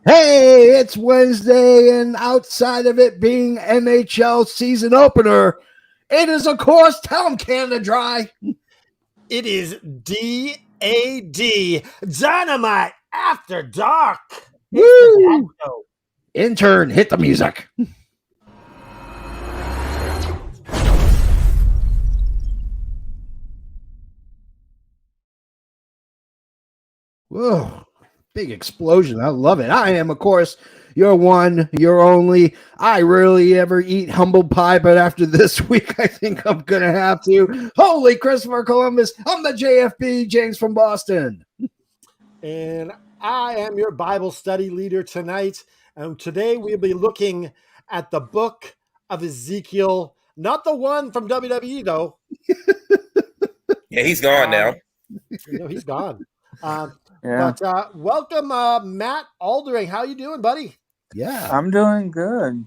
Hey, it's Wednesday, and outside of it being NHL season opener, it is, of course, tell 'em Canada Dry. It is DAD, Dynamite After Dark. Woo! Intern, hit the music. Whoa, big explosion. I love it. I am, of course, your one, your only. I rarely ever eat humble pie, but after this week, I think I'm going to have to. Holy Christopher Columbus. I'm the JFB, James from Boston. And I am your Bible study leader tonight. And today we'll be looking at the book of Ezekiel, not the one from WWE, though. Yeah, he's gone now. No, he's gone. But welcome, Matt Aldering. How you doing, buddy? Yeah, I'm doing good.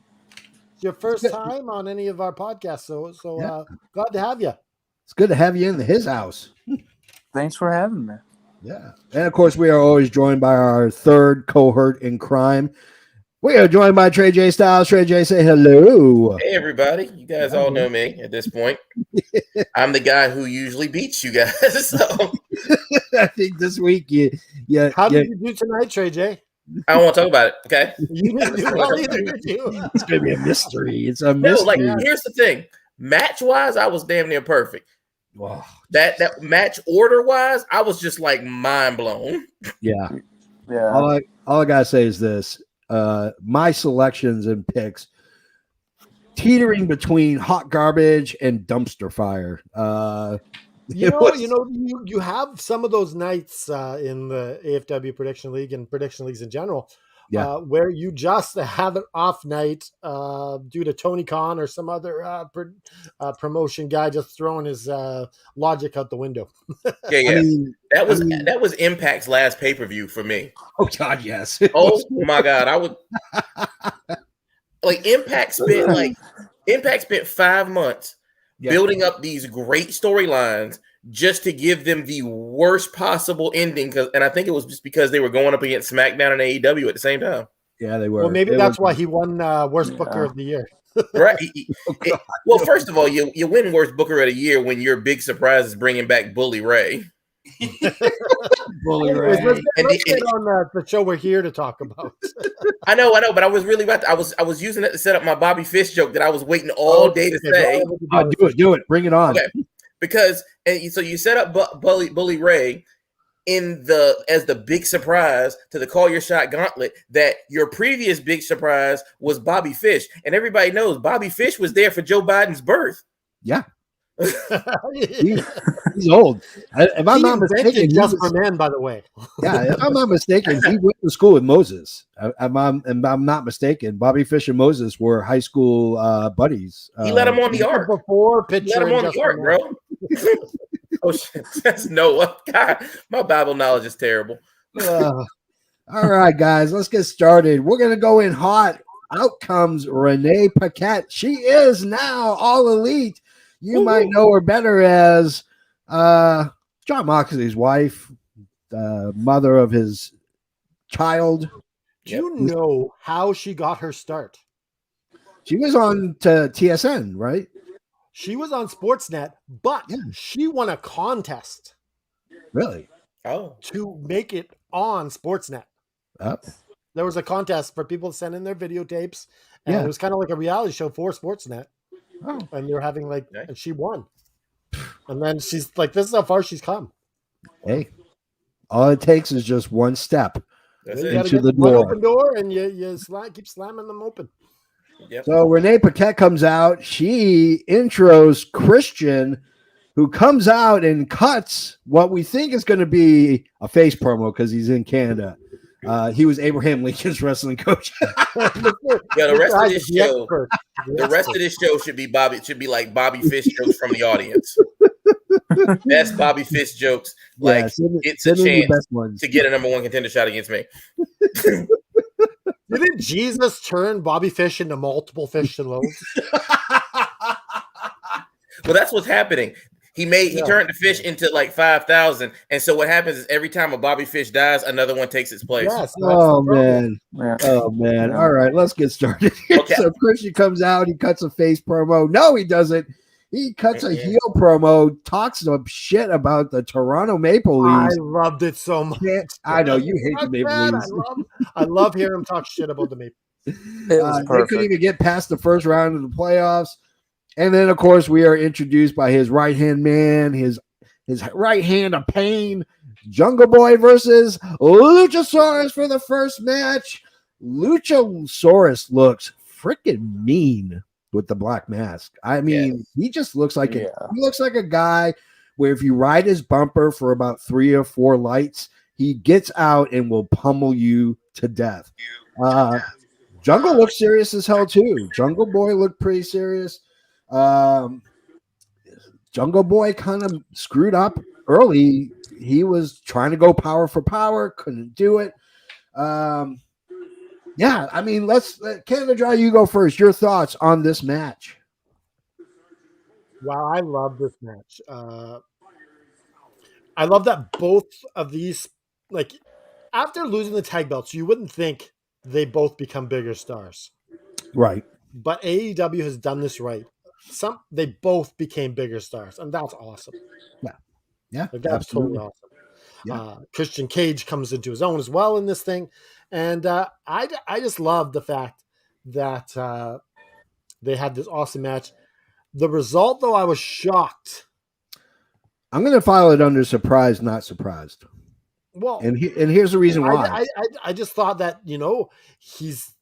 It's your first time on any of our podcasts, so glad to have you. it's good to have you in his house. Thanks for having me. Yeah, and of course, we are always joined by our third cohort in crime. We are joined by Trey J Styles. Trey J, say hello. Hey, everybody. You guys all know me at this point. I'm the guy who usually beats you guys. So I think this week How did you do tonight, Trey J? I don't want to talk about it, okay? You didn't do well either, did you? It's gonna be a mystery. It's a No, mystery. like, here's the thing. Match-wise, I was damn near perfect. Wow. That match order-wise, I was just, like, mind-blown. Yeah. Yeah. All I gotta say is this. My selections and picks teetering between hot garbage and dumpster fire. You have some of those nights in the AFW Prediction League and Prediction Leagues in general, where you just have an off night due to Tony Khan or some other promotion guy just throwing his logic out the window. Yeah. I mean, that was Impact's last pay-per-view for me. oh God, yes. Oh my God. I would like Impact spent 5 months building up these great storylines just to give them the worst possible ending. And I think it was just because they were going up against SmackDown and AEW at the same time. Yeah, they were. Well, maybe that's why he won Worst Booker of the Year. Right. Well, first of all, you win Worst Booker of the Year when your big surprise is bringing back Bully Ray. Bully Ray. Let's get on the show we're here to talk about. I know, but I was really about to, I was using it to set up my Bobby Fish joke that I was waiting all day to say. Do it. Bring it on. Okay. Because so you set up Bully Ray as the big surprise to the Call Your Shot Gauntlet. That your previous big surprise was Bobby Fish, and everybody knows Bobby Fish was there for Joe Biden's birth. Yeah. He's old. If I'm not mistaken, just for men, by the way. Yeah, if I'm not mistaken, he went to school with Moses. I'm not mistaken. Bobby Fish and Moses were high school buddies. He let him on the ark before. He let him on the ark, bro. Oh shit! That's Noah. God, my Bible knowledge is terrible. All right, guys, let's get started. We're gonna go in hot. Out comes Renee Paquette. She is now All Elite. You might know her better as John Moxley's wife, mother of his child. Do you know how she got her start? She was on to TSN, right? She was on Sportsnet, but she won a contest. Really? Oh. To make it on Sportsnet. Oh. There was a contest for people to send in their videotapes, and it was kind of like a reality show for Sportsnet. Oh. And they were having and she won. And then she's like, this is how far she's come. Hey, all it takes is just one step into the one door. Open door, and you keep slamming them open. Yep. So Renee Paquette comes out. She intros Christian, who comes out and cuts what we think is going to be a face promo because he's in Canada. He was Abraham Lincoln's wrestling coach. The rest of this show should be like Bobby Fish jokes from the audience. Best Bobby Fish jokes. Like it's a chance to get a #1 contender shot against me. Didn't Jesus turn Bobby Fish into multiple fish and loaves? Well, that's what's happening. He turned the fish into like 5,000. And so what happens is every time a Bobby Fish dies, another one takes its place. Yes. Oh man. Yeah. Oh man. Yeah. All right, let's get started. Okay. So Christian comes out, he cuts a face promo. No, he doesn't. He cuts a heel promo, talks some shit about the Toronto Maple Leafs. I loved it so much. I know you hate the Maple Leafs. I love hearing him talk shit about the Maple. It was They perfect. couldn't even get past the first round of the playoffs. And then, of course, we are introduced by his right-hand man, his right hand of pain, Jungle Boy versus Luchosaurus for the first match. Luchosaurus looks freaking mean with the black mask. I mean, he just looks like he looks like a guy where if you ride his bumper for about 3 or 4 lights, he gets out and will pummel you to death. Jungle looks serious as hell too. Jungle Boy looked pretty serious. Jungle Boy kind of screwed up early. He was trying to go power for power, couldn't do it. Yeah, I mean, let's Canada Dry, you go first. Your thoughts on this match? Wow, I love this match. I love that both of these, like, after losing the tag belts, you wouldn't think they both become bigger stars. Right. But AEW has done this right. They both became bigger stars, and that's awesome. Yeah, Like, that's absolutely. totally awesome. Yeah. Christian Cage comes into his own as well in this thing, and I just love the fact that they had this awesome match. The result, though, I was shocked. I'm going to file it under surprised, not surprised. Well, and here's the reason why. I just thought that, he's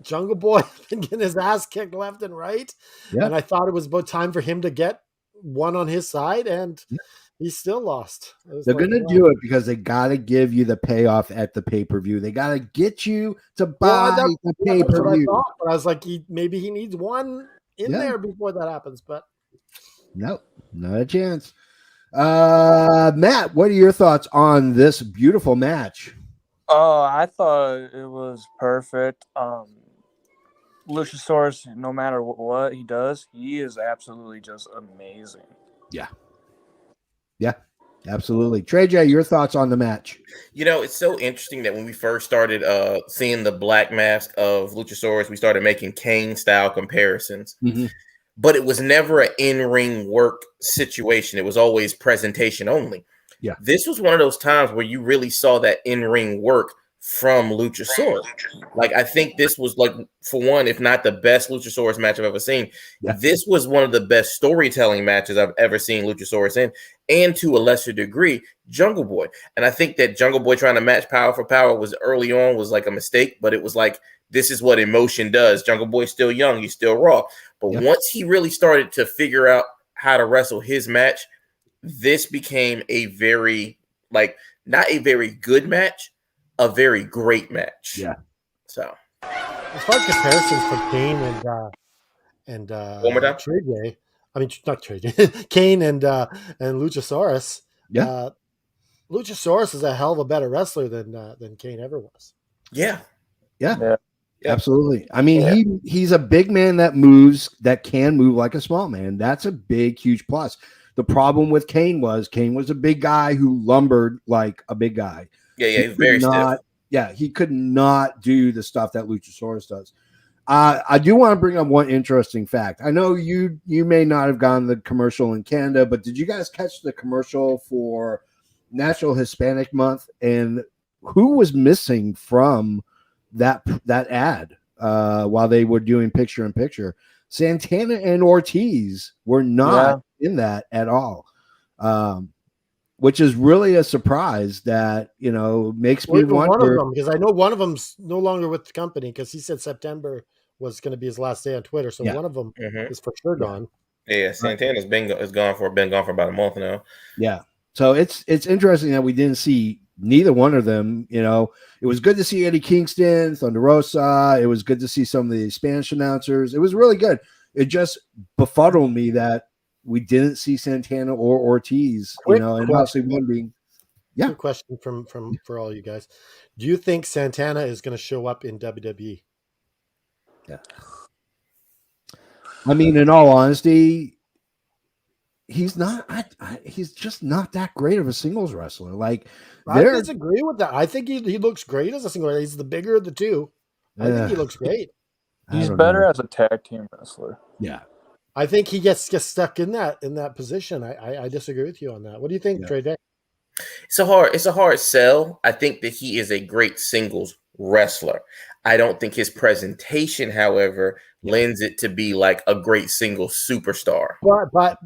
Jungle Boy been getting his ass kicked left and right. Yeah. And I thought it was about time for him to get one on his side, and he still lost. They're going to do it because they got to give you the payoff at the pay-per-view. They got to get you to buy the pay-per-view. But I was like, maybe he needs one in there before that happens, but nope, not a chance. Matt, what are your thoughts on this beautiful match? Oh, I thought it was perfect. Luchosaurus, no matter what he does, he is absolutely just amazing. Yeah, absolutely. Trey J, your thoughts on the match? It's so interesting that when we first started seeing the black mask of Luchosaurus, we started making Kane-style comparisons. Mm-hmm. But it was never an in-ring work situation. It was always presentation only. Yeah. This was one of those times where you really saw that in-ring work from Luchosaurus. Like, I think this was, like, for one, if not the best Luchosaurus match I've ever seen. Yeah. This was one of the best storytelling matches I've ever seen Luchosaurus in, and to a lesser degree, Jungle Boy. And I think that Jungle Boy trying to match power for power was early on was like a mistake, but it was like, this is what emotion does. Jungle Boy's still young. He's still raw. But once he really started to figure out how to wrestle his match, this became a very, like, not a very good match, a very great match. Yeah. So, as far as comparisons from Kane and one more time? Trey, I mean, not Trey, Kane and Luchosaurus. Yeah. Luchosaurus is a hell of a better wrestler than Kane ever was. Yeah. Absolutely. I mean, he's a big man that moves, that can move like a small man. That's a big, huge plus. The problem with Kane was a big guy who lumbered like a big guy. Yeah, he's very stiff. Yeah, he could not do the stuff that Luchosaurus does. I do want to bring up one interesting fact. I know you may not have gotten the commercial in Canada, but did you guys catch the commercial for National Hispanic Month? And who was missing from that ad while they were doing picture-in-picture? Santana and Ortiz were not in that at all. Which is really a surprise that, makes me wonder. One of them, because I know one of them's no longer with the company because he said September was going to be his last day on Twitter. So one of them is for sure gone. Yeah, Santana's been gone for about a month now. Yeah. So it's interesting that we didn't see neither one of them. It was good to see Eddie Kingston, Thunder Rosa. It was good to see some of the Spanish announcers. It was really good. It just befuddled me that we didn't see Santana or Ortiz, and obviously one being. Yeah. Quick question for all you guys. Do you think Santana is going to show up in WWE? Yeah. I mean, in all honesty, he's not. He's just not that great of a singles wrestler. Like, I disagree with that. I think he looks great as a single. He's the bigger of the two. I think he looks great. He's better as a tag team wrestler. Yeah, I think he gets stuck in that position. I disagree with you on that. What do you think, Trey Day? It's a hard sell. I think that he is a great singles wrestler. I don't think his presentation, however, lends it to be like a great singles superstar. But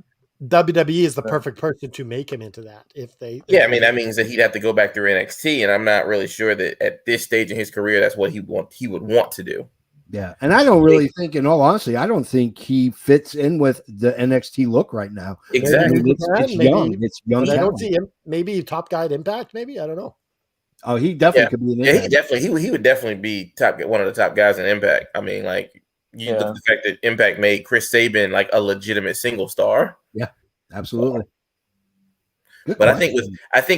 WWE is the perfect person to make him into that. That means that he'd have to go back through NXT, and I'm not really sure that at this stage in his career that's what he would want to do. Yeah, and I don't really think, in all honesty, I don't think he fits in with the NXT look right now. Exactly, it's young. It's young. I don't see him. Maybe top guy at Impact. Maybe I don't know. Oh, he definitely could be. He would definitely be one of the top guys in Impact. I mean, like look at the fact that Impact made Chris Sabin like a legitimate single star. Yeah, absolutely. But I think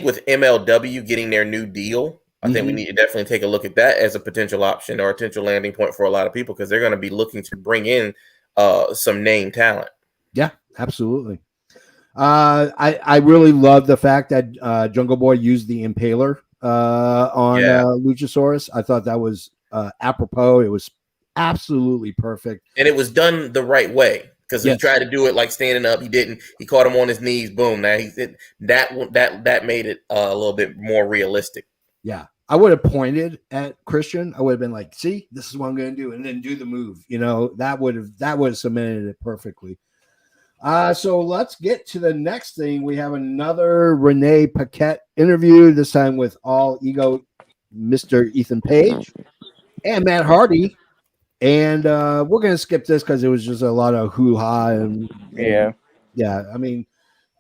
with MLW getting their new deal, I think we need to definitely take a look at that as a potential option or a potential landing point for a lot of people because they're going to be looking to bring in some name talent. Yeah, absolutely. I really love the fact that Jungle Boy used the Impaler on Luchosaurus. I thought that was apropos. It was absolutely perfect, and it was done the right way because he tried to do it like standing up. He didn't. He caught him on his knees. Boom! Now that made it a little bit more realistic. Yeah, I would have pointed at Christian. I would have been like, "See, this is what I'm going to do," and then do the move. You know, that would have cemented it perfectly. So let's get to the next thing. We have another Renee Paquette interview, this time with All Ego Mr. Ethan Page and Matt Hardy. And we're going to skip this because it was just a lot of hoo-ha. I mean,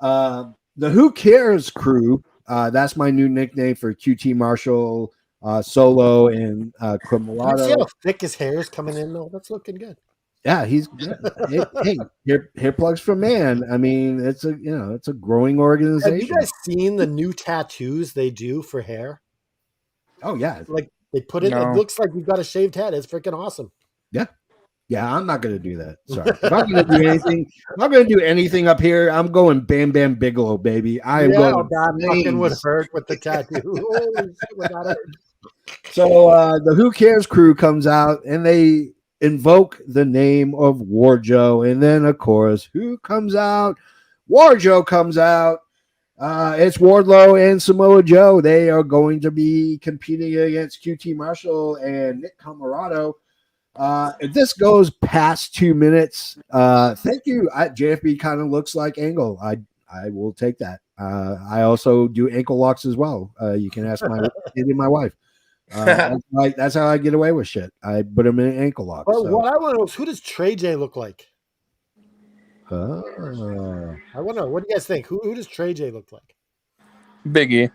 the Who Cares crew, that's my new nickname for QT Marshall, Solo, and Camarado. See how thick his hair is coming in, though? That's looking good. Yeah, he's hey, hair plugs for man. I mean, it's a growing organization. Have you guys seen the new tattoos they do for hair? Oh yeah, like they put it. No. It looks like you've got a shaved head. It's freaking awesome. Yeah. I'm not gonna do that. Sorry. If I'm gonna do anything up here, I'm going Bam Bam Bigelow, baby. I am going. That fucking would hurt with the tattoo. Holy shit, would that hurt? So the Who Cares crew comes out and they invoke the name of Wardlow, and then of course, who comes out? Wardlow comes out. It's Wardlow and Samoa Joe. They are going to be competing against QT Marshall and Nick Camarado. If this goes past 2 minutes, thank you. JFB kind of looks like Angle. I will take that. I also do ankle locks as well. You can ask my wife. That's how I get away with shit. I put him in an ankle lock. Well, what I want to know is, who does Trey J look like? I want to know. What do you guys think? Who does Trey J look like? Biggie.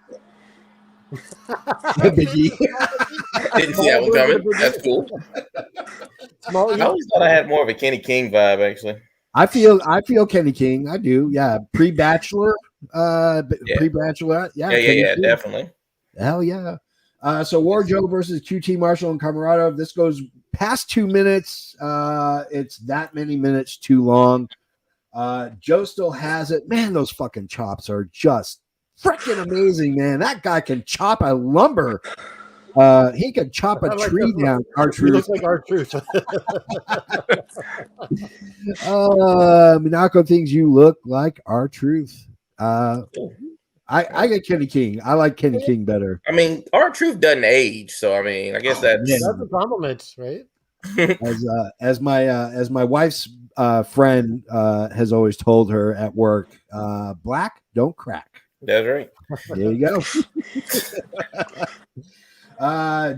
Biggie. Didn't see that one coming. That's cool. I always thought I had more of a Kenny King vibe, actually. I feel Kenny King. I do. Yeah. Pre-bachelor. Pre-bachelor. Yeah, definitely. Hell yeah. So Wardlow versus QT Marshall and Camarado. If this goes past 2 minutes, it's that many minutes too long. Joe still has it. Man, those fucking chops are just freaking amazing, man. That guy can chop a lumber. He could chop a tree down. R-Truth. He looks like R-Truth. Minako thinks you look like R-Truth. I get Kenny King. I like Kenny King better. I mean, R-Truth doesn't age, so I mean, I guess that's a compliment, right? As my wife's friend has always told her at work, black don't crack. That's right. There you go.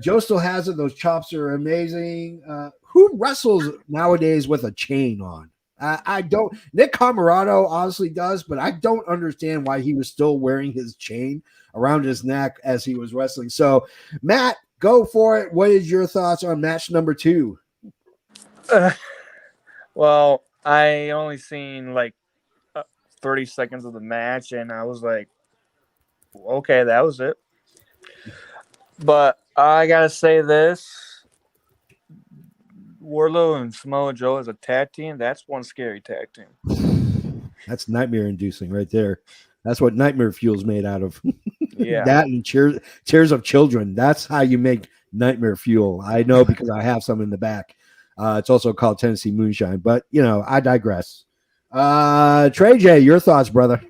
Joe still has it. Those chops are amazing. Who wrestles nowadays with a chain on? I don't. Nick Camarado honestly does, but I don't understand why he was still wearing his chain around his neck as he was wrestling. So, Matt, go for it. What is your thoughts on match number 2? Well, I only seen like 30 seconds of the match, and I was like, okay, that was it. But I gotta say this. Wardlow and Samoa Joe as a tag team, that's one scary tag team. That's nightmare inducing right there. That's what nightmare fuel's made out of. Yeah. That and tears of children. That's how you make nightmare fuel. I know because I have some in the back. It's also called Tennessee Moonshine, but I digress. Trey J, your thoughts, brother?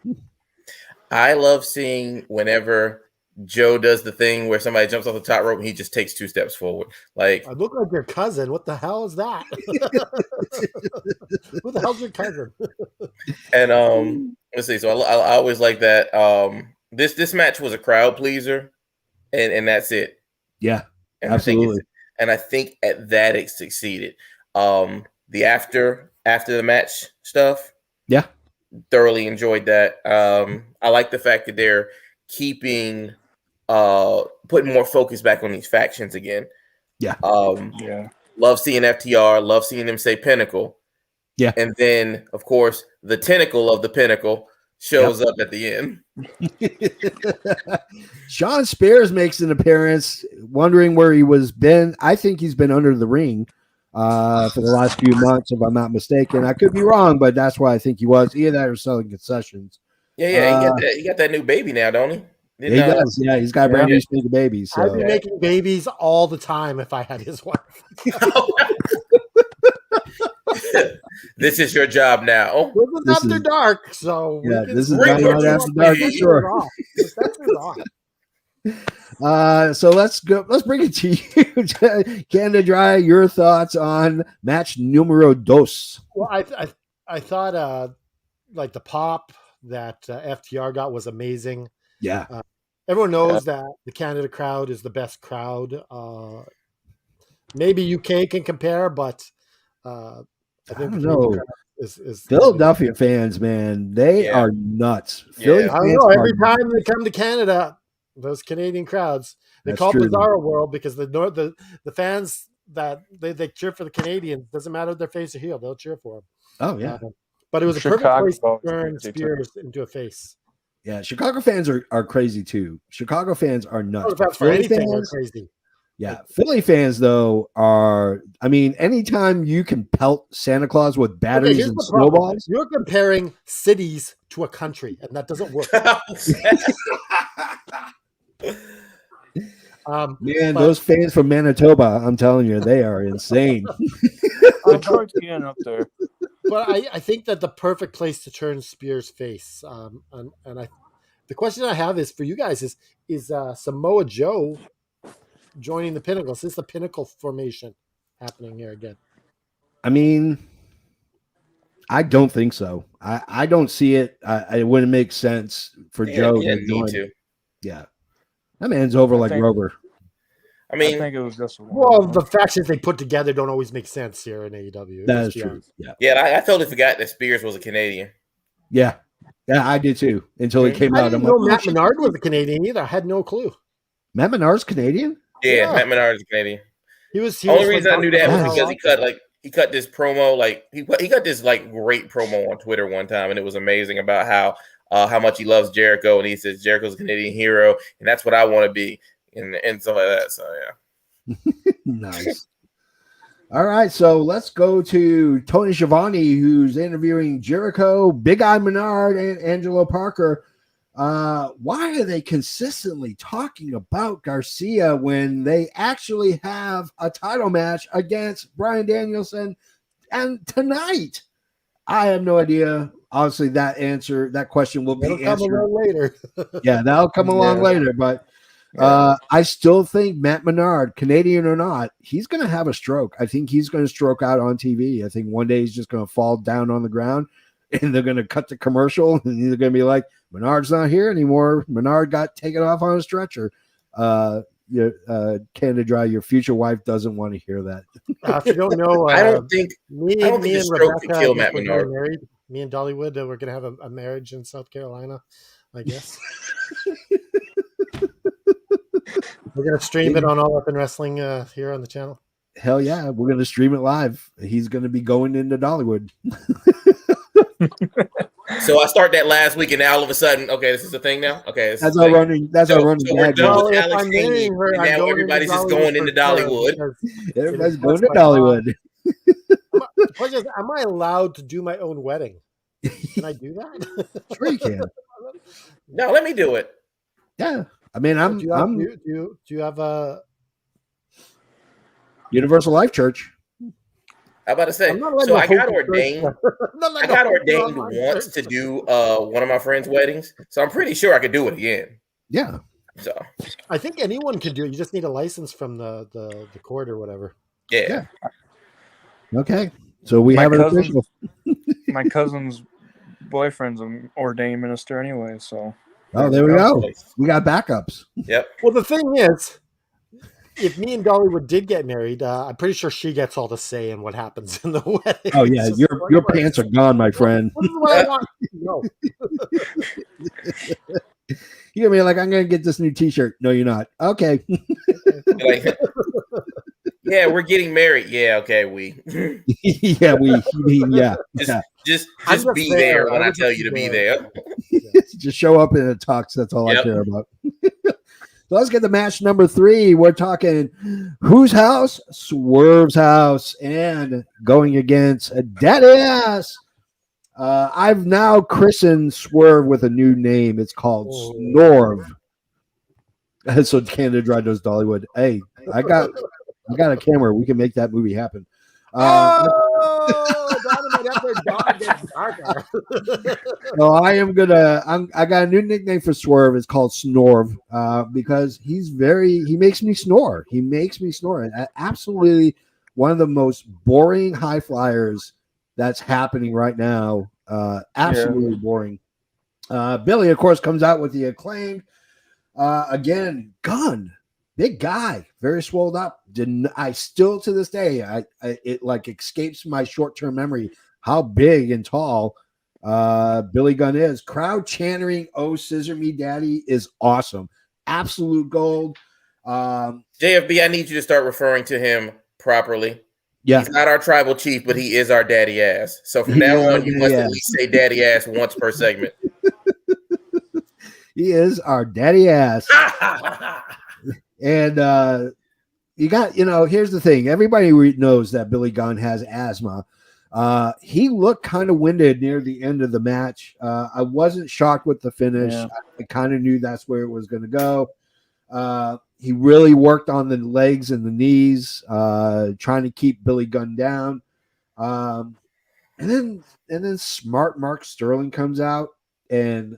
I love seeing whenever Joe does the thing where somebody jumps off the top rope and he just takes 2 steps forward. Like, I look like your cousin. What the hell is that? Who the hell's your cousin? And let's see. So I always like that. This match was a crowd pleaser, and that's it. Yeah, and absolutely. I think at that it succeeded. The after the match stuff. Yeah. Thoroughly enjoyed that. I like the fact that they're keeping putting more focus back on these factions again. Yeah. Love seeing FTR, love seeing them say Pinnacle. Yeah. And then of course the tentacle of the Pinnacle shows up at the end. Sean Spears makes an appearance, wondering where he was been. I think he's been under the ring for the last few months, if I'm not mistaken. I could be wrong, but that's why I think he was. Either that or selling concessions. Yeah. He got that new baby now, don't he? He does. Yeah, he's got a brand new sneaker baby. So. I'd be making babies all the time if I had his wife. This is your job now. This is after dark, so this is Dynamite after dark for sure. So let's go. Let's bring it to you, Canada Dry. Your thoughts on match numero dos? Well, I thought like the pop that FTR got was amazing. Yeah. Everyone knows that the Canada crowd is the best crowd. Maybe UK can compare, but I don't know. Is Philadelphia fans, man, they are nuts. Philly fans, I don't know. Every time they come to Canada, those Canadian crowds, they call it Bizarro World because the fans that they cheer for the Canadians. Doesn't matter if they're face or heel, they'll cheer for them. Oh yeah. But it was a perfect place to turn Spears into a face. Yeah, Chicago fans are crazy too. Chicago fans are nuts. Philly fans are crazy. Yeah, Philly fans though are. I mean, anytime you can pelt Santa Claus with batteries and snowballs, you're comparing cities to a country, and that doesn't work. Man, those fans from Manitoba, I'm telling you, they are insane. I'm trying to get up there. But I think that the perfect place to turn Spears' face, the question I have is for you guys is Samoa Joe joining the Pinnacle? Is this the Pinnacle formation happening here again? I mean, I don't think so. I don't see it. It wouldn't make sense for Joe to join. Yeah, that man's over like Rover. I mean, I think it was just the factions they put together don't always make sense here in AEW. That is true. I totally forgot that Spears was a Canadian. Yeah, I did too until he came out. I didn't know Matt Menard was a Canadian either. I had no clue. Matt Menard's Canadian? Yeah, Matt Menard is Canadian. He was only reason I knew that was because he cut this promo, like he got this like great promo on Twitter one time, and it was amazing about how much he loves Jericho, and he says Jericho's a Canadian hero, and that's what I want to be, and stuff like that. So yeah, nice. All right, so let's go to Tony Schiavone, who's interviewing Jericho, Big Eye Menard, and Angelo Parker. Why are they consistently talking about Garcia when they actually have a title match against Bryan Danielson and tonight? I have no idea. Obviously, that question will be answered later. Yeah, that'll come along later. But I still think Matt Menard, Canadian or not, he's going to have a stroke. I think he's going to stroke out on TV. I think one day he's just going to fall down on the ground, and they're going to cut the commercial, and they're going to be like, Menard's not here anymore. Menard got taken off on a stretcher. Canada Dry, your future wife doesn't want to hear that. If you don't know, I don't think the stroke could kill Matt Menard. Me and Dollywood, we're going to have a marriage in South Carolina, I guess. We're going to stream it on All Up in Wrestling here on the channel. Hell yeah, we're going to stream it live. He's going to be going into Dollywood. So I start that last week, and now all of a sudden, okay, this is the thing now. Okay, that's our running. That's our running. So we're done with Alex Haney, and now everybody's just going into Dollywood. Everybody's going to Dollywood. Am I allowed to do my own wedding? Can I do that? Sure you can. No, let me do it. Yeah. I mean, I'm do you have a Universal Life Church. I'm about to say, so I got ordained. I got ordained once to do one of my friends' weddings, so I'm pretty sure I could do it again. Yeah. So I think anyone can do it. You just need a license from the court or whatever. Yeah. Okay. So we have an official. My cousin's boyfriend's an ordained minister anyway, so. Oh, there we go. We got backups. Yep. Well, the thing is, if me and Dollywood did get married, I'm pretty sure she gets all the say in what happens in the wedding. Oh yeah, your pants are gone, my friend. This is what I want. No. You're gonna be like, I'm gonna get this new T-shirt. No, you're not. Okay. Like, yeah, we're getting married. Yeah, okay, we. Yeah, yeah. Just be there when I tell you to be there. Just show up in a tux. That's all I care about. So let's get to match number 3. We're talking whose house? Swerve's house, and going against Daddy Ass. I've now christened Swerve with a new name. It's called Snorve. So Canada Dry does Dollywood. Hey, I got a camera. We can make that movie happen. No, I got a new nickname for Swerve. It's called Snorve because he makes me snore. He makes me snore. Absolutely one of the most boring high flyers that's happening right now. Absolutely boring. Billy, of course, comes out with the Acclaimed. Again, Gunn. Big guy, very swelled up. I still to this day, it like escapes my short-term memory how big and tall Billy Gunn is. Crowd chanting, "Oh, scissor me, daddy," is awesome. Absolute gold. JFB, I need you to start referring to him properly. Yeah, he's not our tribal chief, but he is our daddy ass. So from now on, you must at least say daddy ass once per segment. He is our daddy ass. And here's the thing. Everybody knows that Billy Gunn has asthma. He looked kind of winded near the end of the match. I wasn't shocked with the finish. Yeah. I kind of knew that's where it was going to go. He really worked on the legs and the knees, trying to keep Billy Gunn down. And then smart Mark Sterling comes out and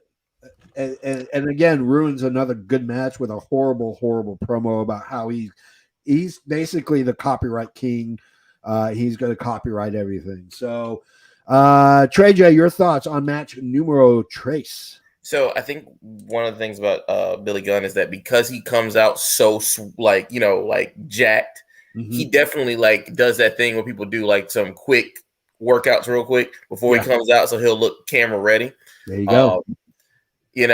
again ruins another good match with a horrible promo about how he's basically the copyright king. He's going to copyright everything. So Trey J, your thoughts on match numero tres? So I think one of the things about Billy Gunn is that because he comes out so jacked, he definitely does that thing where people do some quick workouts real quick before he comes out, so he'll look camera ready. There you go. It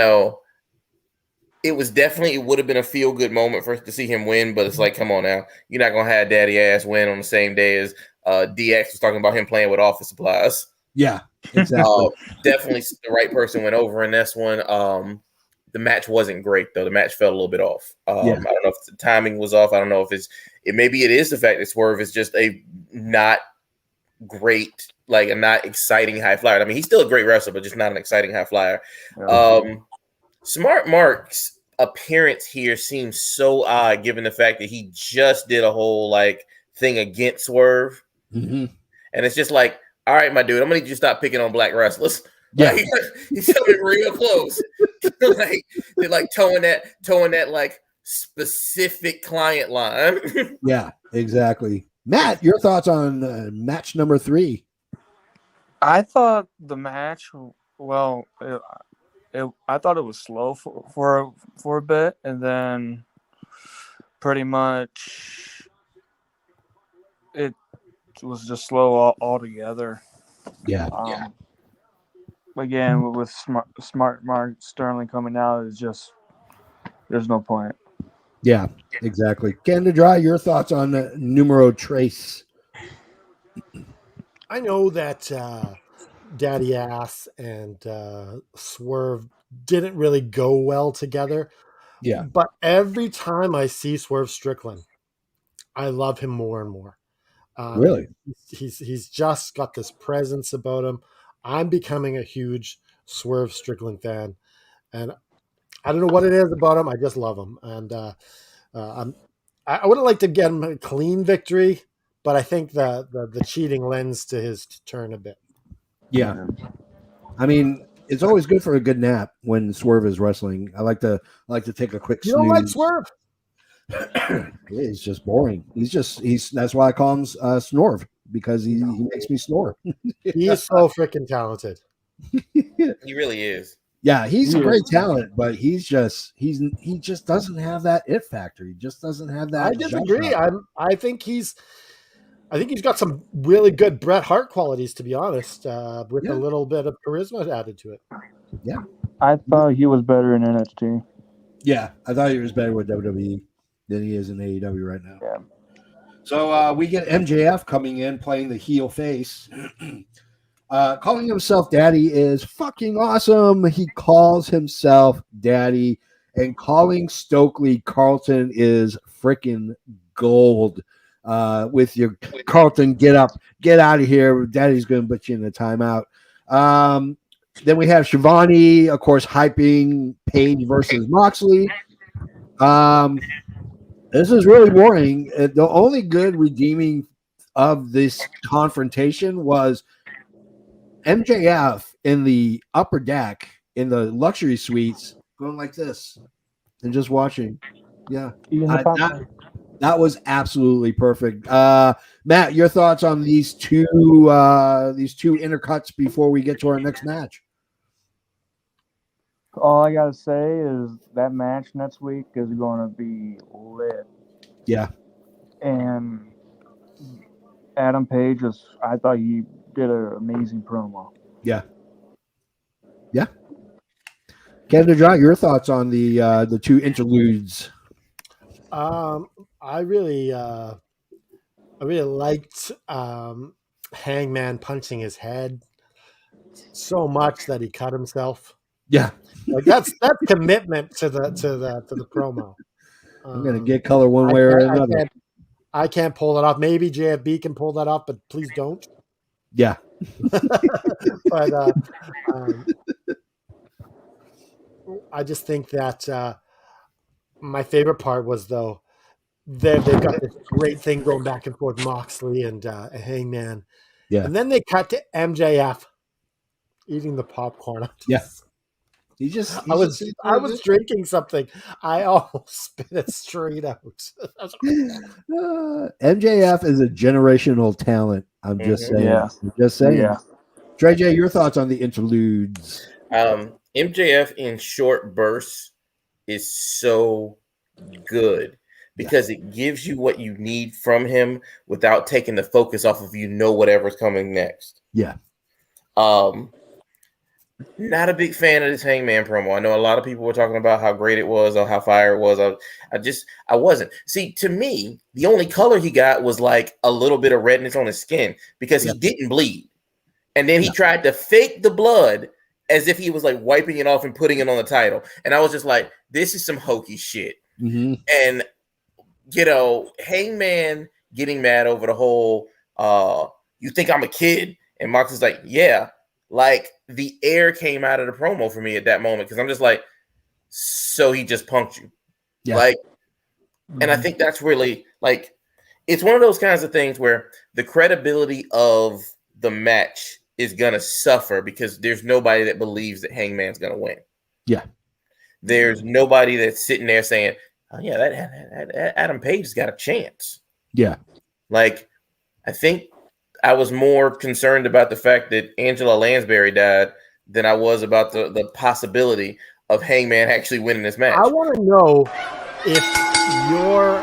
would have been a feel good moment for us to see him win, but it's like, come on now, you're not gonna have daddy ass win on the same day as DX was talking about him playing with office supplies. Yeah, exactly. Definitely the right person went over in this one. The match wasn't great though. The match fell a little bit off. I don't know if the timing was off. I don't know if maybe it is the fact that Swerve is just a not great, a not exciting high flyer. I mean, he's still a great wrestler, but just not an exciting high flyer. Smart Mark's appearance here seems so odd given the fact that he just did a whole thing against Swerve. And it's just all right, my dude, I'm gonna need you to stop picking on black wrestlers. Yeah, he's coming real close. They're towing that specific client line. Yeah, exactly. Matt, your thoughts on match number 3? I thought the match, I thought it was slow for a bit, and then pretty much it was just slow altogether. Yeah. Again, with smart Mark Sterling coming out, it's just there's no point. Yeah, exactly. Canada Dry, your thoughts on numero tres? I know that Daddy Ass and Swerve didn't really go well together. Yeah. But every time I see Swerve Strickland, I love him more and more. Really? He's just got this presence about him. I'm becoming a huge Swerve Strickland fan, and I don't know what it is about him. I just love him, and I wouldn't like to get him a clean victory, but I think the cheating lends to his turn a bit. Yeah, I mean, it's always good for a good nap when Swerve is wrestling. I like to take a quick. You don't like Swerve? He's just boring. He's that's why I call him Snorv, because he makes me snore. He's so freaking talented. He really is. Yeah, he's a great talent, but he just doesn't have that it factor. He just doesn't have that. I disagree. I think he's got some really good Bret Hart qualities, to be honest, with a little bit of charisma added to it. Yeah, I thought he was better in NXT. Yeah, I thought he was better with WWE than he is in AEW right now. Yeah. So we get MJF coming in playing the heel face. Calling himself Daddy is fucking awesome. He calls himself Daddy, and calling Stokely Carlton is freaking gold. With your Carlton, get up, get out of here. Daddy's going to put you in a timeout. Then we have Shivani, of course, hyping Paige versus Moxley. This is really boring. The only good redeeming of this confrontation was MJF in the upper deck in the luxury suites going like this and just watching. Yeah. That was absolutely perfect. Matt, your thoughts on these two intercuts before we get to our next match? All I gotta say is that match next week is going to be lit. Yeah. And Adam Page I thought he did an amazing promo. Yeah. Yeah. Canada Dry, your thoughts on the two interludes? I really liked Hangman punching his head so much that he cut himself. Yeah, like that's commitment to the promo. I'm gonna get color one way or another. I can't pull it off. Maybe JFB can pull that off, but please don't. Yeah, but I just think that my favorite part was though. They've got this great thing going back and forth, Moxley and Hangman. Yeah. And then they cut to MJF eating the popcorn. Yeah. I was drinking something. I almost spit it straight out. MJF is a generational talent. I'm just saying. Yeah. I'm just saying. Yeah. Trey J, your thoughts on the interludes? MJF in short bursts is so good because it gives you what you need from him without taking the focus off of whatever's coming next. Yeah. Not a big fan of this Hangman promo. I know a lot of people were talking about how great it was or how fire it was. I wasn't. See, to me, the only color he got was like a little bit of redness on his skin because he didn't bleed. And then he tried to fake the blood as if he was like wiping it off and putting it on the title. And I was just like, this is some hokey shit. Mm-hmm. And, Hangman getting mad over the whole, you think I'm a kid? And Mox is like, yeah. Like the air came out of the promo for me at that moment because I'm just like, so he just punked you. Yeah. Like, and I think that's really like, it's one of those kinds of things where the credibility of the match is going to suffer because there's nobody that believes that Hangman's going to win. Yeah. There's nobody that's sitting there saying, oh, yeah, that Adam Page has got a chance. Yeah. Like, I think I was more concerned about the fact that Angela Lansbury died than I was about the possibility of Hangman actually winning this match. I want to know if your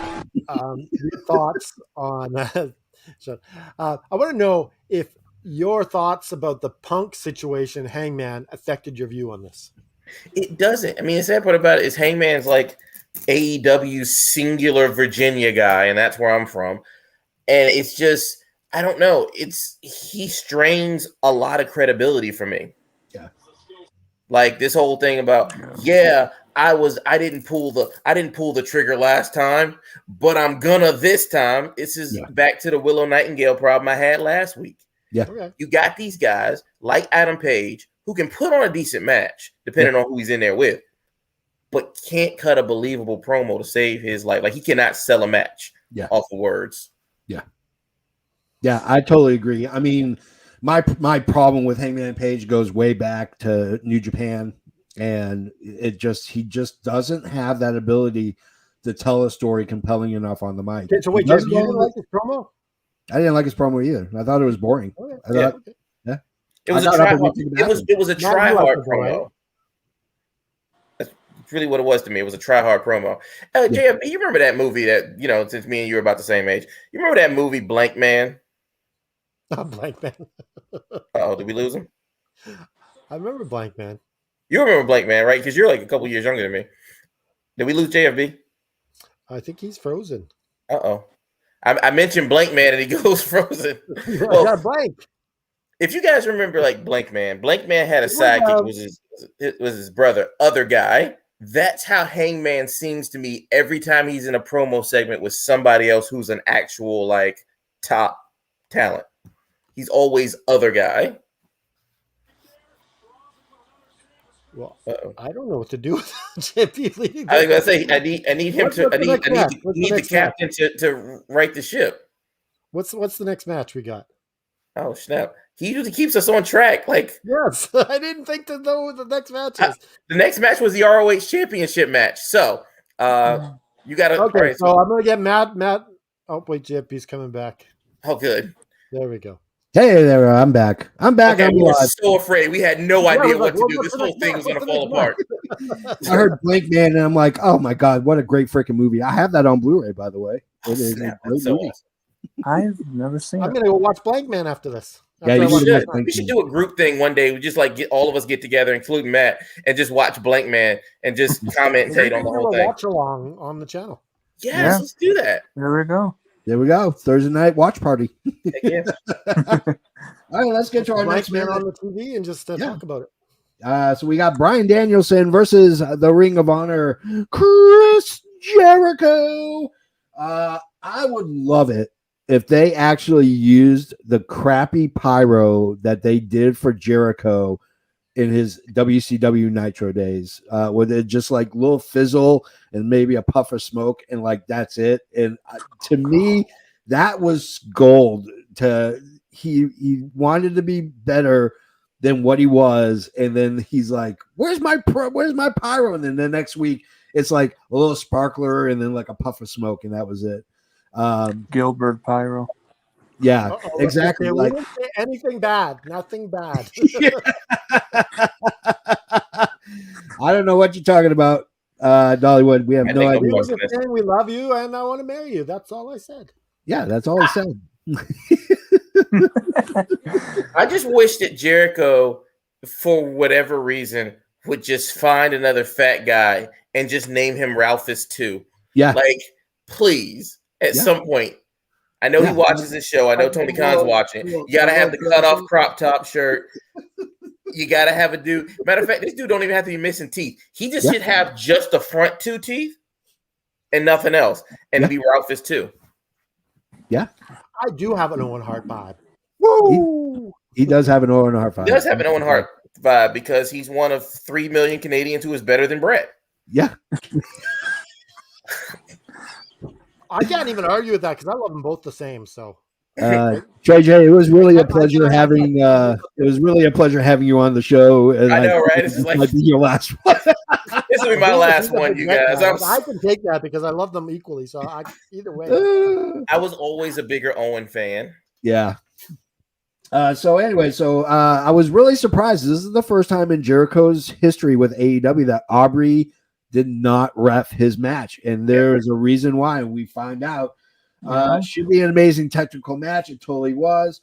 thoughts on I want to know if your thoughts about the Punk situation, Hangman, affected your view on this. It doesn't. I mean, the sad part about it is Hangman's like AEW's singular Virginia guy, and that's where I'm from. And it's just, I don't know. He strains a lot of credibility for me. Yeah. Like this whole thing about, I didn't pull the trigger last time, but I'm gonna this time. This is back to the Willow Nightingale problem I had last week. Yeah. Okay. You got these guys like Adam Page who can put on a decent match, depending on who he's in there with, but can't cut a believable promo to save his life. Like, he cannot sell a match off of words. Yeah, I totally agree. I mean, my problem with Hangman Page goes way back to New Japan, and he just doesn't have that ability to tell a story compelling enough on the mic. Okay, so wait, you didn't like his promo? I didn't like his promo either. I thought it was boring. Okay. It was a try hard promo. That's really what it was to me. It was a try hard promo. JF, you remember that movie that, since me and you are about the same age, you remember that movie Blank Man? Blank Man. Oh, did we lose him? I remember Blank Man. You remember Blank Man, right? Because you're like a couple years younger than me. Did we lose JFB? I think he's frozen. Uh-oh. I mentioned Blank Man and he goes frozen. Yeah, blank. If you guys remember, like, Blank Man had a sidekick. It was his brother, Other Guy. That's how Hangman seems to me every time he's in a promo segment with somebody else who's an actual, like, top talent. He's always Other Guy. Well, I don't know what to do with JP leading. I was gonna say I need him to I need the captain to right the ship. What's the next match we got? Oh snap! He usually keeps us on track. Like, yes, I didn't think to know what the next match is. The next match was the ROH Championship match. So you got to. Okay, right, so I'm gonna get Matt. Oh wait, JP's coming back. Oh, good. There we go. Hey there, I'm back. Okay, we were so afraid. We had no idea what to do. This whole thing was going to fall apart. I heard Blank Man, and I'm like, oh my god, what a great freaking movie! I have that on Blu-ray, by the way. It is a great movie. Awesome. I've never seen it. I'm going to go watch Blank Man after this. Yeah, we should do a group thing one day. We just like all of us get together, including Matt, and just watch Blank Man and just commentate on the whole thing. Watch along on the channel. Yes, let's do that. There we go. There we go. Thursday night watch party. Yeah. All right, let's get to our next man on the TV and just talk about it. So we got Bryan Danielson versus the Ring of Honor, Chris Jericho. I would love it if they actually used the crappy pyro that they did for Jericho in his WCW Nitro days, with it just like little fizzle and maybe a puff of smoke, and like that's it. And to me, that was gold. He wanted to be better than what he was, and then he's like, "Where's my pyro?" And then the next week, it's like a little sparkler, and then like a puff of smoke, and that was it. Gilbert pyro. Yeah, exactly. We didn't say anything bad. Nothing bad. I don't know what you're talking about, Dollywood. We have no idea. We were just saying we love you and I want to marry you. That's all I said. Yeah, that's all I said. I just wish that Jericho, for whatever reason, would just find another fat guy and just name him Ralphus too. Yeah. Like, please, at some point. I know he watches this show. I know Tony Khan's watching. You got to have the cut-off crop top shirt. You got to have a dude. Matter of fact, this dude don't even have to be missing teeth. He just should have just the front two teeth and nothing else, and be Ralphus too. Yeah. I do have an Owen Hart vibe. Woo! He does have an Owen Hart vibe. He does have an Owen Hart vibe because he's one of 3 million Canadians who is better than Brett. Yeah. I can't even argue with that because I love them both the same. So, JJ, it was really a pleasure having. It was really a pleasure having you on the show. And I know, right? This is like your last one. This will be my last one, you guys. I can take that because I love them equally. So, either way, I was always a bigger Owen fan. Yeah. So anyway, I was really surprised. This is the first time in Jericho's history with AEW that Aubrey did not ref his match, and there is a reason why. We find out. Should be an amazing technical match. It totally was.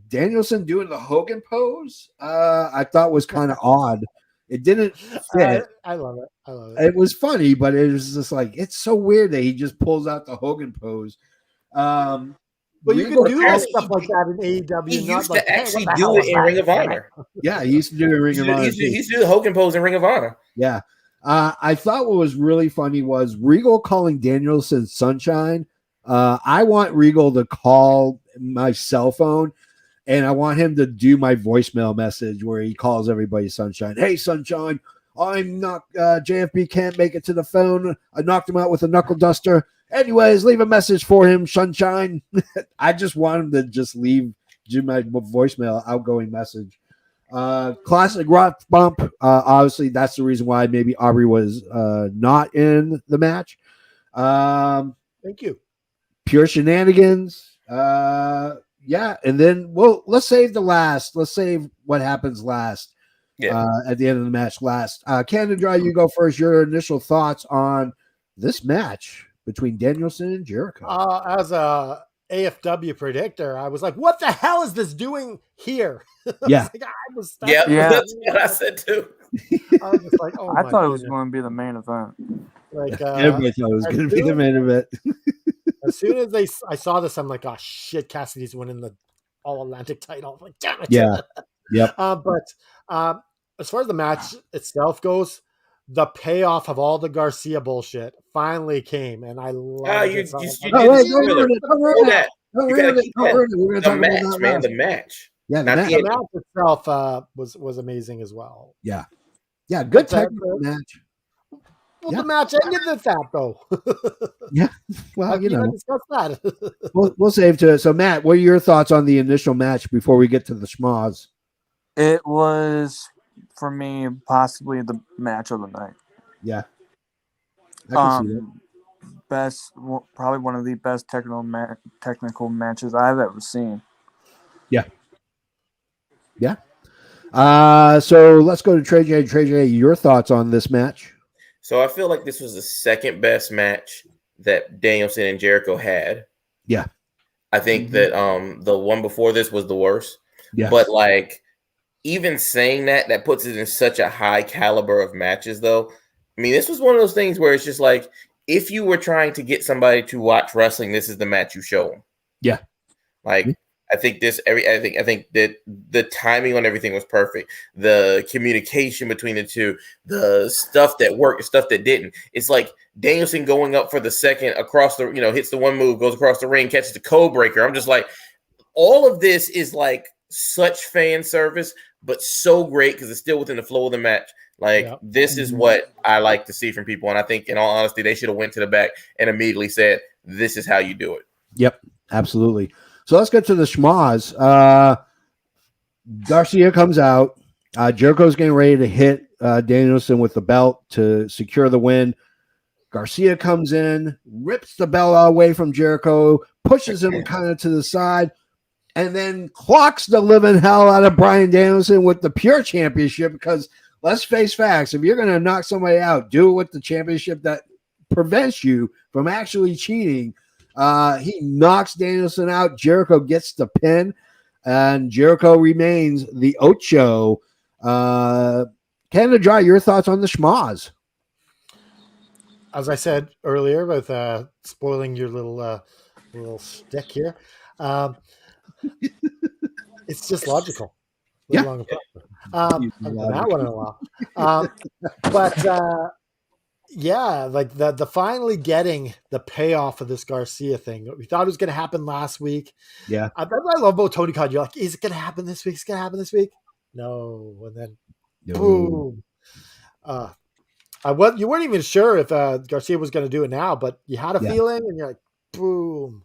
Danielson doing the Hogan pose, I thought was kind of odd. It didn't fit. I love it. It was funny, but it was just like, it's so weird that he just pulls out the Hogan pose. But you can do stuff like that in AEW. He used to actually do it in Ring of Honor. Yeah, he used to do it in Ring of Honor. He used to do the Hogan pose in Ring of Honor. Yeah. I thought what was really funny was Regal calling Danielson Sunshine. I want Regal to call my cell phone, and I want him to do my voicemail message where he calls everybody Sunshine. Hey, Sunshine, I'm not JFB can't make it to the phone. I knocked him out with a knuckle duster. Anyways, leave a message for him, Sunshine. I just want him to just do my voicemail outgoing message. Classic rock bump. Obviously, that's the reason why maybe Aubrey was not in the match. Thank you. Pure shenanigans. Yeah, and then let's save the last. Let's save what happens last. Yeah. At the end of the match last. Cannon Dry, you go first. Your initial thoughts on this match between Danielson and Jericho. As a AFW predictor, I was like, what the hell is this doing here? Yeah. That's what I said too. I was just like, oh, I thought it was going to be the main event. Like, everybody thought it was going to be the main event. As soon as I saw this, I'm like, oh shit, Cassidy's winning the All Atlantic title. I'm like, damn it. Yeah. Yep. But as far as the match itself goes, the payoff of all the Garcia bullshit finally came, and I love it. The match, man. The match. Yeah, the match itself was amazing as well. Yeah. Yeah, good technical match. Well, the match ended with that, though. Yeah. Well, discuss that. we'll save to it. So, Matt, what are your thoughts on the initial match before we get to the schmoz? It was, for me, possibly the match of the night. Yeah. I can see that. Probably one of the best technical matches I've ever seen. Yeah. Yeah. So let's go to Trey J. Trey J, your thoughts on this match? So I feel like this was the second best match that Danielson and Jericho had. Yeah. I think that the one before this was the worst. Yeah. But like, even saying that puts it in such a high caliber of matches, though. I mean, this was one of those things where it's just like, if you were trying to get somebody to watch wrestling, this is the match you show them. Yeah. Like, I think that the timing on everything was perfect. The communication between the two, the stuff that worked, the stuff that didn't. It's like Danielson going up for the second across the, hits the one move, goes across the ring, catches the code breaker. I'm just like, all of this is like such fan service, but so great because it's still within the flow of the match. Like, this is what I like to see from people. And I think, in all honesty, they should have went to the back and immediately said, this is how you do it. Yep, absolutely. So let's get to the schmoz. Garcia comes out. Jericho's getting ready to hit Danielson with the belt to secure the win. Garcia comes in, rips the belt away from Jericho, pushes him kind of to the side, and then clocks the living hell out of Bryan Danielson with the pure championship because let's face facts. If you're going to knock somebody out, do it with the championship that prevents you from actually cheating. He knocks Danielson out. Jericho gets the pin, and Jericho remains the Ocho. Canada Dry, your thoughts on the schmoz? As I said earlier, with spoiling your little stick here, it's just logical. Yeah. That one in a while. But yeah, like the finally getting the payoff of this Garcia thing. We thought it was going to happen last week. Yeah. I love about Tony Khan. You're like, is it going to happen this week? It's going to happen this week? No. And then boom. You weren't even sure if Garcia was going to do it now, but you had a feeling and you're like, boom.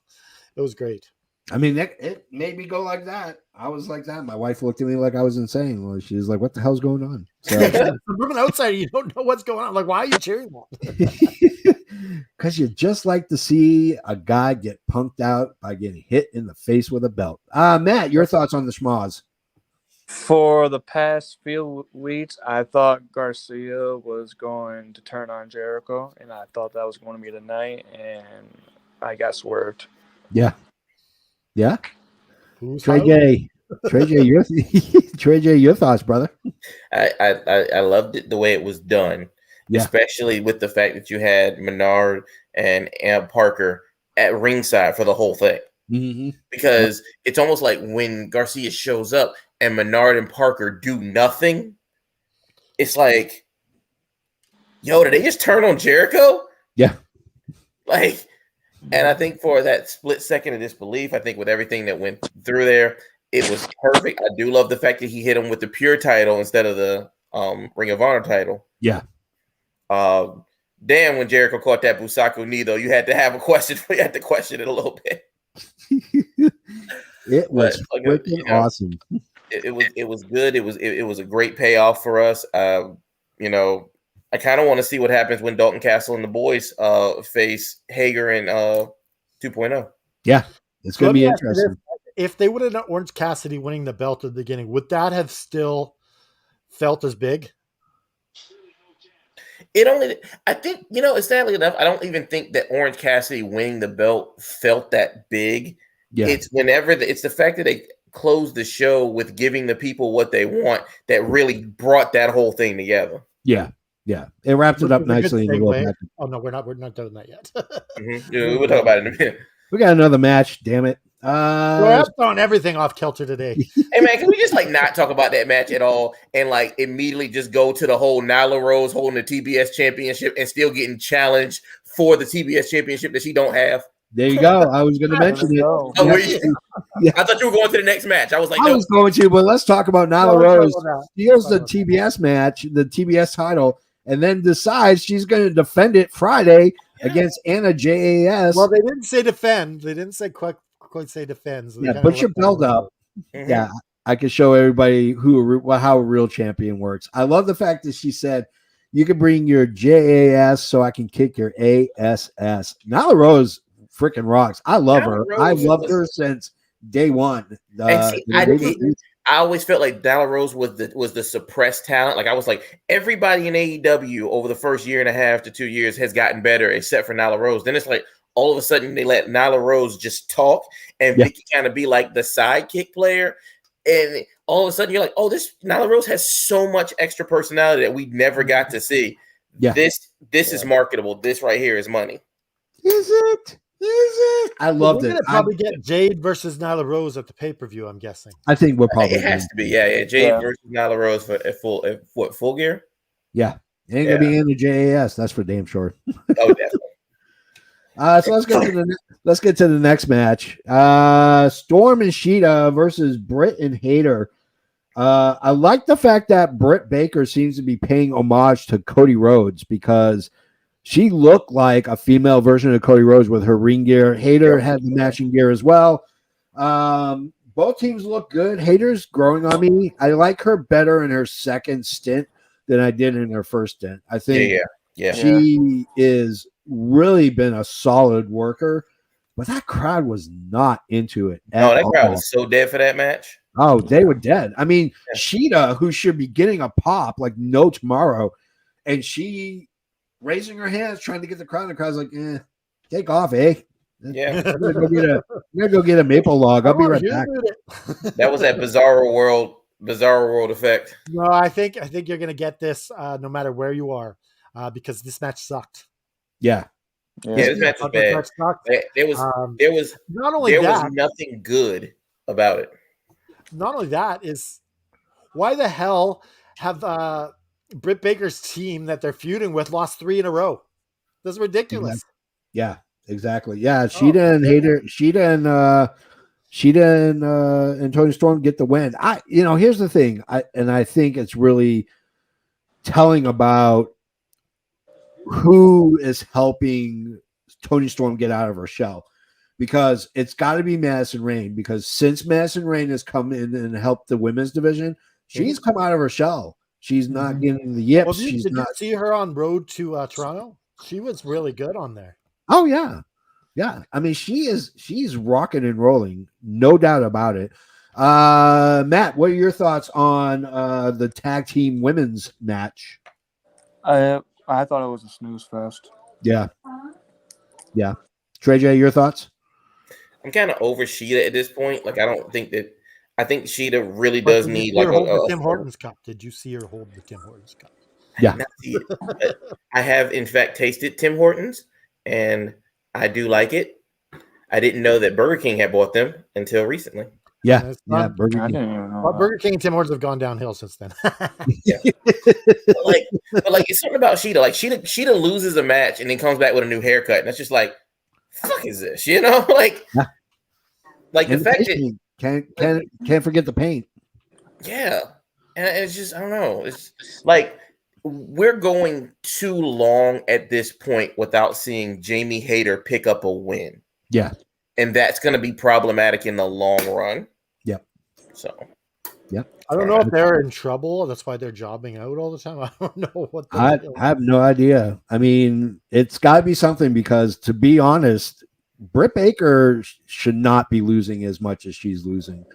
It was great. I mean, it made me go like that. I was like that. My wife looked at me like I was insane. Well, she was like, what the hell's going on? So, from an outsider, you don't know what's going on. I'm like, why are you cheering that? Because you just like to see a guy get punked out by getting hit in the face with a belt. Matt, your thoughts on the schmoz? For the past few weeks, I thought Garcia was going to turn on Jericho, and I thought that was going to be the night, and I got swerved. Yeah. Yeah. Trey J, your thoughts, brother? I loved it the way it was done, especially with the fact that you had Menard and Parker at ringside for the whole thing. Because it's almost like when Garcia shows up and Menard and Parker do nothing, it's like, yo, did they just turn on Jericho? Yeah. Like, And I think for that split second of disbelief, I think with everything that went through there, it was perfect. I do love the fact that he hit him with the pure title instead of the Ring of Honor title. Yeah. Damn, when Jericho caught that Busaku knee, though, you had to have a question. You had to question it a little bit. It was awesome. It was good. It was a great payoff for us. I kind of want to see what happens when Dalton Castle and the boys face Hager and 2.0. Yeah, it's going to be interesting. If they would have done Orange Cassidy winning the belt at the beginning, would that have still felt as big? I think, sadly enough, I don't even think that Orange Cassidy winning the belt felt that big. Yeah. It's it's the fact that they closed the show with giving the people what they want that really brought that whole thing together. Yeah. Yeah. It wrapped it up nicely. Oh no, we're not doing that yet. Yeah, we'll talk about it in a minute. We got another match, damn it. We're throwing everything off kilter today. Hey man, can we just not talk about that match at all and immediately just go to the whole Nyla Rose holding the TBS championship and still getting challenged for the TBS championship that she don't have? There you go. I was going to mention it. Oh, yeah. I thought you were going to the next match. I was like, I was going to, but let's talk about Nyla Rose. Steals the TBS match, the TBS title, and then decides she's going to defend it Friday against Anna JAS. Well, they didn't say defend. They didn't say quite say defends. Yeah, put your belt up. Mm-hmm. Yeah, I can show everybody how a real champion works. I love the fact that she said, you can bring your JAS so I can kick your ASS. Nyla Rose freaking rocks. I love her. I've loved her since day one. I always felt like Nyla Rose was the suppressed talent. I was like, everybody in AEW over the first year and a half to 2 years has gotten better except for Nyla Rose. Then it's like all of a sudden they let Nyla Rose just talk and Vicky kind of be like the sidekick player. And all of a sudden you're like, oh, this Nyla Rose has so much extra personality that we never got to see. Yeah. This is marketable. This right here is money. Is it? I loved it. Probably get Jade versus Nyla Rose at the pay-per-view, I'm guessing. I think we're probably it has to be. Yeah. Jade versus Nyla Rose for full gear? Yeah. It ain't gonna be in the JAS, that's for damn sure. Oh, definitely. So let's get to the next match. Storm and Sheeta versus Britt and Hayter. I like the fact that Britt Baker seems to be paying homage to Cody Rhodes because she looked like a female version of Cody Rhodes with her ring gear. Hayter had the matching gear as well. Both teams look good. Hayter's growing on me. I like her better in her second stint than I did in her first stint. I think she is really been a solid worker, but that crowd was not into it. That crowd was so dead for that match. Oh, they were dead. I mean, Sheeta, who should be getting a pop like no tomorrow, and she raising her hands, trying to get the crowd. And the crowd's like, take off, eh? Yeah. I'm gonna go get a maple log. I'll be right back. That was that Bizarro World effect. No, I think you're gonna get this no matter where you are, because this match sucked. Yeah. This match was bad. There was nothing good about it. Not only that is why the hell have Britt Baker's team that they're feuding with lost 3 in a row? That's ridiculous. Yeah, exactly. Yeah, Sheeta and Hayter, Sheeta and Toni Storm get the win. Here's the thing. I think it's really telling about who is helping Toni Storm get out of her shell, because it's got to be Madison Rayne, because since Madison Rayne has come in and helped the women's division, she's come out of her shell. She's not getting the yips. Well, did you see her on Road to Toronto? She was really good on there. Oh yeah. Yeah. I mean, she's rocking and rolling, no doubt about it. Matt, what are your thoughts on the tag team women's match? I thought it was a snooze fest. Yeah. Yeah. Trey J, your thoughts? I'm kind of over Sheeta at this point. I think Sheeta really does need a Tim Hortons cup. Did you see her hold the Tim Hortons cup? Yeah. I have in fact tasted Tim Hortons and I do like it. I didn't know that Burger King had bought them until recently. Yeah. Burger King. Burger King and Tim Hortons have gone downhill since then. Yeah. but it's something about Sheeta. Sheeta loses a match and then comes back with a new haircut. And it's just like, fuck is this? You know, like the And fact that can't forget the paint. yeah, and it's just I don't know. It's like we're going too long at this point without seeing Jamie Hayter pick up a win. Yeah, and that's going to be problematic in the long run. Yep. So. Yep. I don't know if they're in trouble. That's why they're jobbing out all the time. I don't know what. I have no idea. I mean, it's got to be something because, to be honest, Britt Baker should not be losing as much as she's losing.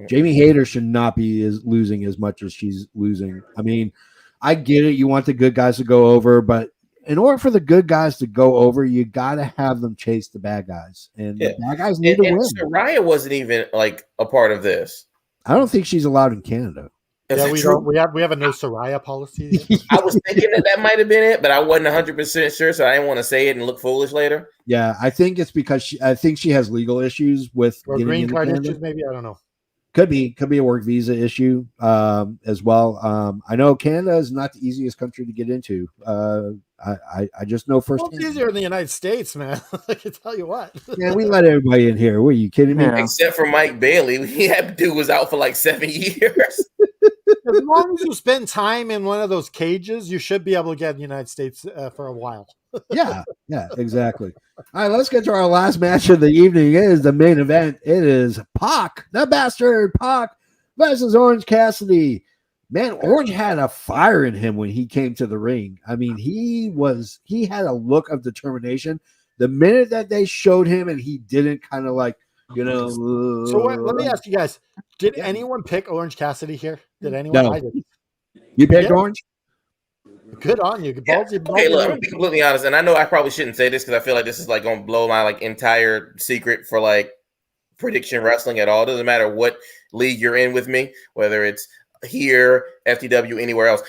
Jamie Hayter should not be losing as much as she's losing. I mean, I get it. You want the good guys to go over, but in order for the good guys to go over, you got to have them chase the bad guys, and the bad guys need to win. Soraya wasn't even like a part of this. I don't think she's allowed in Canada. Yeah, we don't. We have a no Soraya policy. I was thinking that might have been it, but I wasn't 100% sure, so I didn't want to say it and look foolish later. Yeah, I think it's because I think she has legal issues with or green card issues. Maybe I don't know. Could be a work visa issue as well. I know Canada is not the easiest country to get into. I just know firsthand. It's easier in the United States, man. I can tell you what. Yeah, we let everybody in here. Were you kidding me? Except for Mike Bailey. That dude was out for like 7 years. As long as you spend time in one of those cages, you should be able to get in the United States for a while. Yeah, exactly. All right, let's get to our last match of the evening. It is the main event. It is Pac, the bastard Pac versus Orange Cassidy. Man, Orange had a fire in him when he came to the ring. I mean, he had a look of determination. The minute that they showed him and he didn't kind of like, So let me ask you guys, did anyone pick Orange Cassidy here? Did anyone? No. I did. You picked Orange? Good on you. Yeah. Okay, look, I'm gonna be completely honest, and I know I probably shouldn't say this because I feel like this is like gonna blow my like entire secret for like prediction wrestling at all. It doesn't matter what league you're in with me, whether it's here, FTW, anywhere else.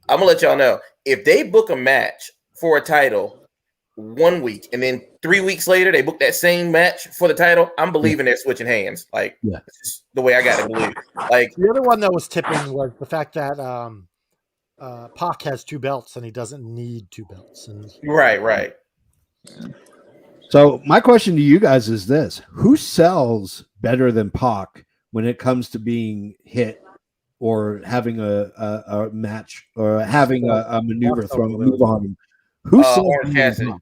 I'm gonna let y'all know if they book a match for a title 1 week and then 3 weeks later they book that same match for the title, I'm believing they're switching hands. Like, it's just the way I got to believe. Like the other one that was tipping was the fact that Pac has 2 belts and he doesn't need 2 belts. And right. So my question to you guys is this: who sells better than Pac when it comes to being hit or having a match or having a maneuver move on him? Who sells Orange Cassidy?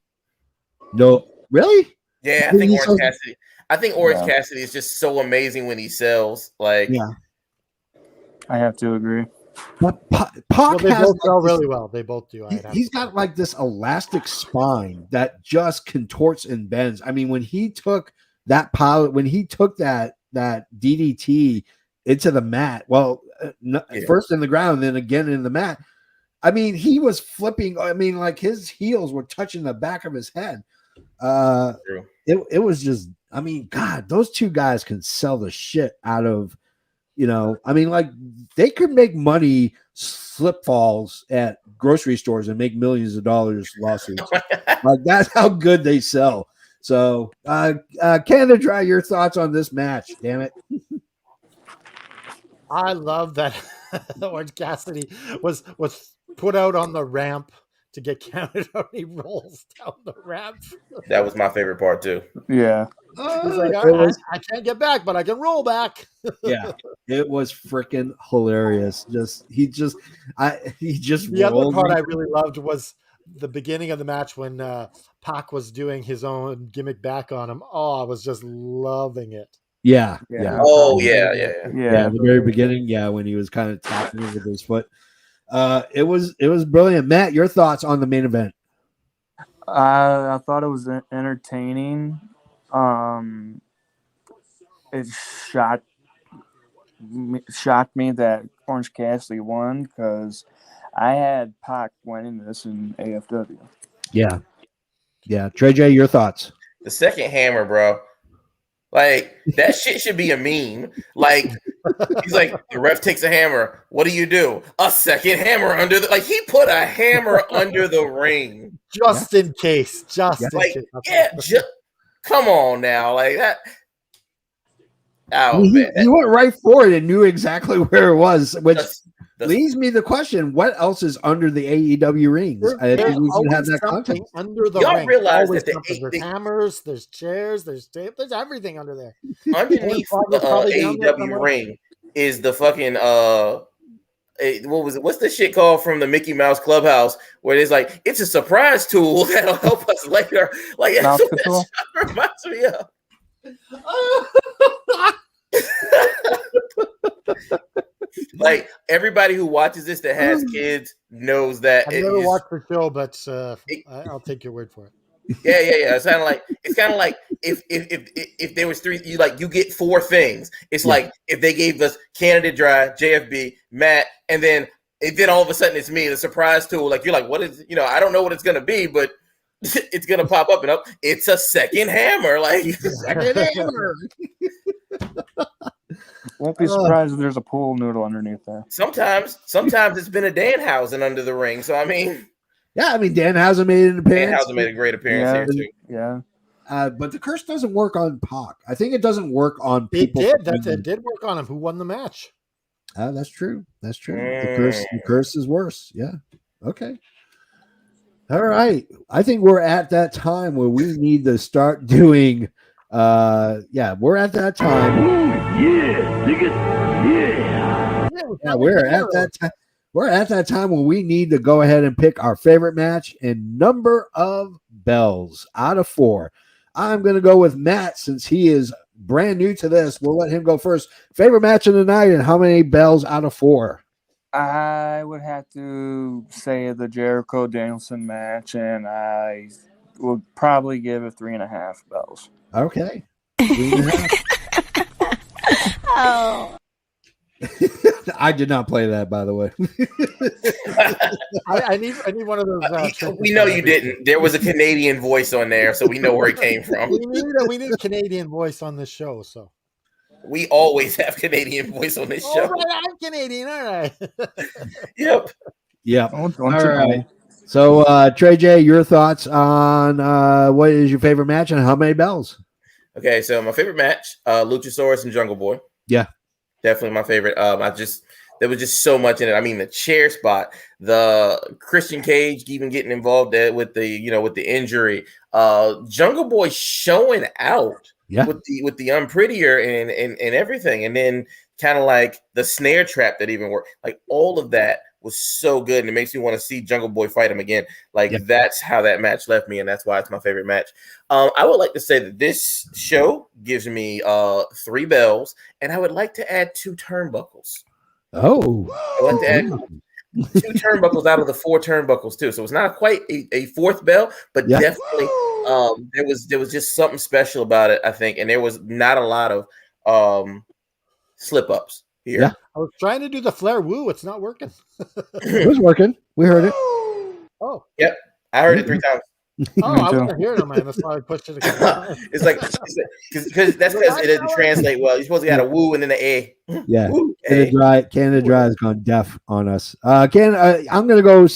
No, really? Yeah, I think Orange Cassidy. I think Orange Cassidy is just so amazing when he sells. Like, I have to agree. But Pac they has both sell really well. They both do. He's got like this elastic spine that just contorts and bends. I mean, when he took that DDT into the mat, first in the ground, then again in the mat. I mean, he was flipping. I mean, like his heels were touching the back of his head. It was just. I mean, God, those two guys can sell the shit out of. I mean, like they could make money slip falls at grocery stores and make millions of dollars lawsuits. Like that's how good they sell. So, Canada Dry, your thoughts on this match? Damn it! I love that Orange Cassidy was put out on the ramp to get counted on. He rolls down the ramp. That was my favorite part too. Yeah. He's like, I can't get back, but I can roll back. Yeah, it was freaking hilarious. The other part I really loved was the beginning of the match when Pac was doing his own gimmick back on him. Oh, I was just loving it. Yeah. Oh, yeah. The very beginning, when he was kind of tapping it with his foot. It was brilliant. Matt, your thoughts on the main event? I thought it was entertaining. It shocked me that Orange Cassidy won because I had Pac winning this in AFW. Yeah. Trey J, your thoughts? The second hammer, bro. Like that shit should be a meme. Like he's like, the ref takes a hammer. What do? A second hammer under the he put a hammer under the ring. Just in case. Come on now. Like that. Oh He man. He went right for it and knew exactly where it was, which leaves me the question: what else is under the AEW rings? I think we should have that something content under the Y'all ring. realize Always that there's hammers, there's chairs, there's tape, there's everything under there. underneath the AEW ring is the fucking what was it? What's the shit called from the Mickey Mouse Clubhouse where it's like it's a surprise tool that'll help us later. Like that's what that reminds me of. Like everybody who watches this that has kids knows that. I've never watched the show, but I'll take your word for it. Yeah. It's kind of like if there was three, you get four things. It's like if they gave us Canada Dry, JFB, Matt, and then all of a sudden it's me, the surprise tool. Like you're like, what is? I don't know what it's gonna be, but it's gonna pop up and up. It's a second hammer, like second hammer. Won't be surprised if there's a pool noodle underneath there. Sometimes it's been a Danhausen under the ring. So I mean, Danhausen made an appearance. Danhausen made a great appearance here too. Yeah. But the curse doesn't work on Pac. I think it doesn't work on people. It did work on him. Who won the match? That's true. The curse is worse. Yeah. Okay. All right. I think we're at that time where we need to start doing. We're at that time. We're at that time. We're at that time when we need to go ahead and pick our favorite match and number of bells out of 4. I'm going to go with Matt since he is brand new to this. We'll let him go first. Favorite match of the night and how many bells out of 4? I would have to say the Jericho Danielson match, and I would probably give it 3.5 bells. Okay. 3.5. Oh. I did not play that, by the way. I need one of those. We know you didn't. There was a Canadian voice on there, so we know where it came from. We need a Canadian voice on this show, so we always have Canadian voice on this show. All right, I'm Canadian. All right. Yep. All right. So, Trey J, your thoughts on what is your favorite match and how many bells? Okay, so my favorite match, Luchosaurus and Jungle Boy. Yeah. Definitely my favorite. There was just so much in it. I mean, the chair spot, the Christian Cage even getting involved with the injury. Jungle Boy showing out with the unprettier and everything, and then kind of like the snare trap that even worked. Like all of that was so good, and it makes me want to see Jungle Boy fight him again. That's how that match left me, and that's why it's my favorite match. I would like to say that this show gives me 3 bells, and I would like to add 2 turnbuckles. Oh, I would like to add 2 turnbuckles out of the 4 turnbuckles too. So it's not quite a 4th bell, but definitely there was just something special about it, I think, and there was not a lot of slip ups here. Yeah. I was trying to do the Flair woo. It's not working. It was working. We heard it. Oh. Yep. I heard it 3 times. Oh, I wasn't hearing it, man. That's why I pushed it again. It's like because it doesn't translate well. You're supposed to get a woo and then an A. Yeah. Woo, Canada Dry has gone deaf on us. I'm gonna go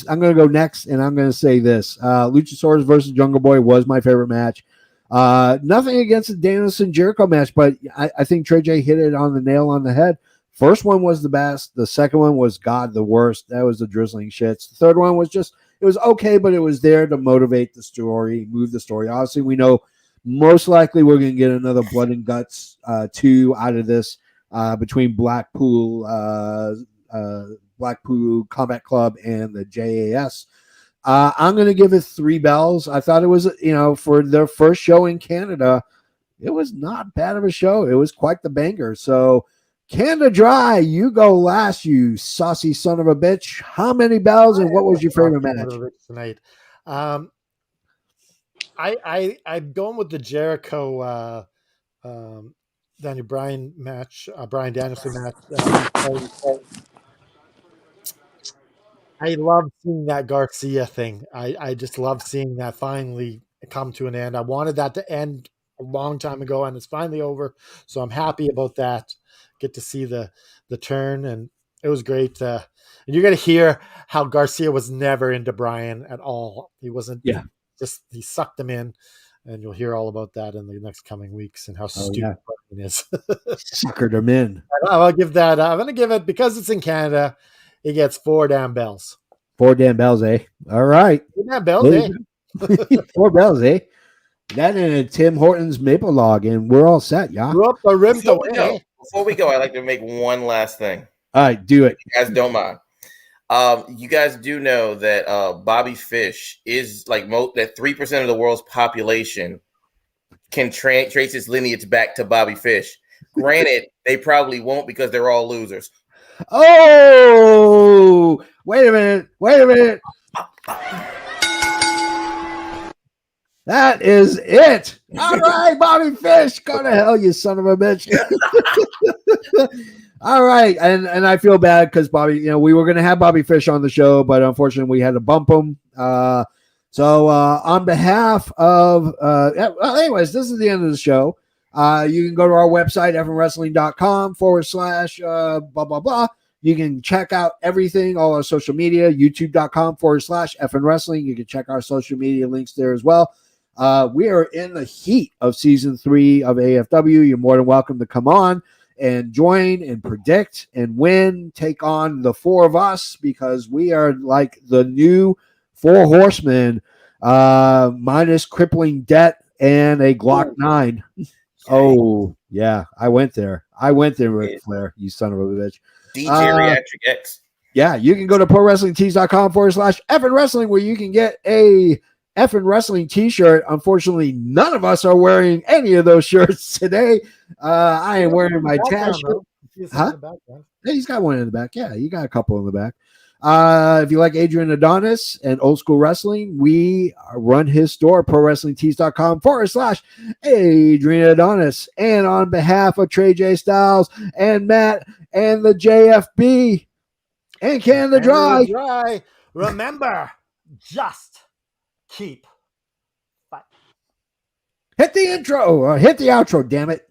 next, and I'm gonna say this: Luchosaurus versus Jungle Boy was my favorite match. Nothing against the Danielson Jericho match, but I think Trey J hit it on the nail on the head. First one was the best. The second one was the worst. That was the drizzling shits. The third one was it was okay, but it was there to motivate the story, move the story. Obviously, we know most likely we're going to get another Blood and Guts 2 out of this between Blackpool Combat Club and the JAS. I'm going to give it 3 bells. I thought it was, for their first show in Canada, it was not bad of a show. It was quite the banger. So, Canada Dry, you go last, you saucy son of a bitch. How many bells and what was your favorite match tonight? I'm going with the Jericho Daniel Bryan match, Bryan Danielson match. I love seeing that Garcia thing. I just love seeing that finally come to an end. I wanted that to end a long time ago, and it's finally over. So I'm happy about that. Get to see the turn, and it was great. And you're going to hear how Garcia was never into Bryan at all. He wasn't. Yeah. He sucked him in, and you'll hear all about that in the next coming weeks and how stupid Bryan is. Suckered him in. I'll give that. I'm going to give it because it's in Canada. he gets 4 damn bells. 4 damn bells, eh? All right. 4 damn bells, eh? 4 bells, eh? That and a Tim Hortons maple log, and we're all set, y'all. Grew up the rim to Before we go, I'd like to make one last thing. All right, do it. You guys don't mind. You guys do know that Bobby Fish is like that 3% of the world's population can trace its lineage back to Bobby Fish. Granted, they probably won't because they're all losers. Oh, wait a minute. That is it. All right, Bobby Fish. Go to hell, you son of a bitch. All right. And I feel bad because Bobby, we were going to have Bobby Fish on the show, but unfortunately we had to bump him. So on behalf of, anyways, this is the end of the show. You can go to our website, fnwrestling.com/blah, blah, blah. You can check out everything, all our social media, youtube.com/fnwrestling. You can check our social media links there as well. We are in the heat of season 3 of AFW. You're more than welcome to come on and join and predict and win, take on the 4 of us, because we are like the new 4 horsemen, minus crippling debt and a Glock 9. Oh, yeah. I went there, Ric Flair, you son of a bitch. DJ Reaction X. Yeah, you can go to prowrestlingtees.com/fnwrestling where you can get a effing wrestling t-shirt. Unfortunately, none of us are wearing any of those shirts today. I am wearing my Taz shirt. Huh? Yeah, he's got one in the back. Yeah, you got a couple in the back. If you like Adrian Adonis and old school wrestling, we run his store, prowrestlingtees.com/Adrian Adonis. And on behalf of Trey J Styles and Matt and the JFB and Canada Dry, remember, just keep fighting. Hit the intro, hit the outro, damn it.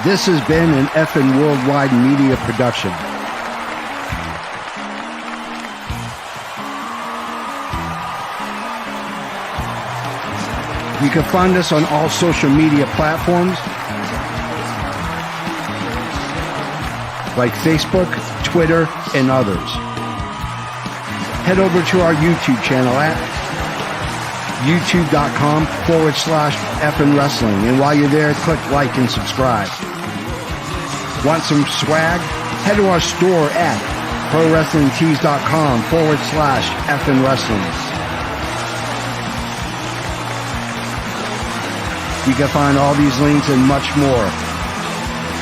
This has been an effing worldwide media production. You can find us on all social media platforms like Facebook, Twitter, and others. Head over to our YouTube channel at youtube.com/fnwrestling. And while you're there, click like and subscribe. Want some swag? Head to our store at prowrestlingtees.com/fnwrestling. You can find all these links and much more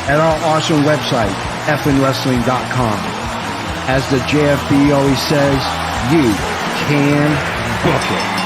at our awesome website, fnwrestling.com. As the JFB always says, you can book it.